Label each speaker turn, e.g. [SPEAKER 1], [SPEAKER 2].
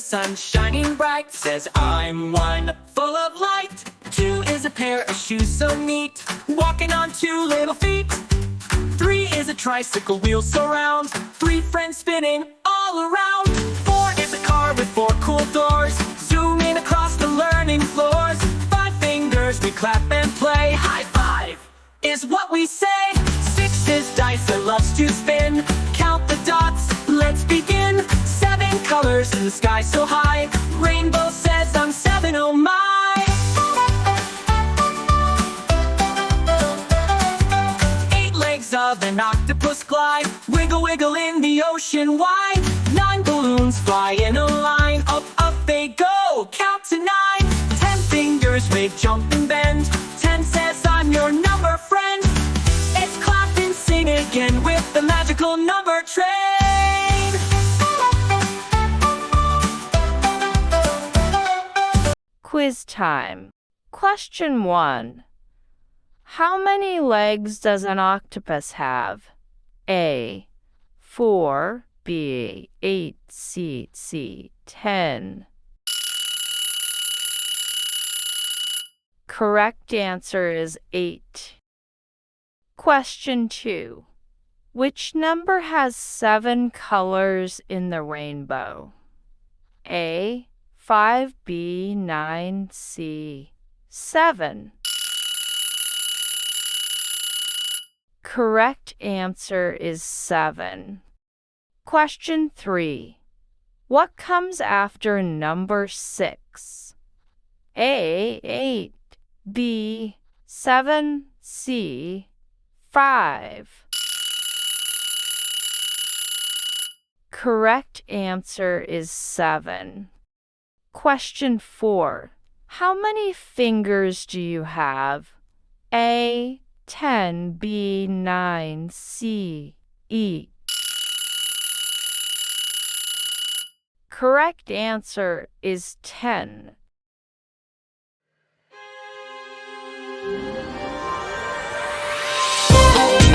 [SPEAKER 1] sun shining bright. Says I'm one, full of light. Two is a pair of shoes so neat, walking on two little feet. Three is a tricycle, wheels surround. Three friends spinning all around. Four is a car with four cool doors, zooming across the learning floors. Five fingers, we clap and play. High five is what we say. Six is dice that loves to spin. Count the dots, let's begin. Seven colors in the sky so high. Rainbow says I'm seven, oh my. Of an octopus glide, wiggle wiggle in the ocean wide. Nine balloons fly in a line, up up they go, count to 9. 10 fingers wave, jump and bend. 10 says I'm your number friend. It's clap and sing again with the magical number train.
[SPEAKER 2] Quiz time. Question 1. How many legs does an octopus have? A. 4, B. 8, C. 10. Correct answer is 8. Question 2. Which number has 7 colors in the rainbow? A. 5, B. 9, C. 7. Correct answer is 7. Question 3. What comes after number 6? A. 8, B. 7, C. 5. Correct answer is 7. Question 4. How many fingers do you have? A. 10, B. 9, C. 8. Correct answer is 10.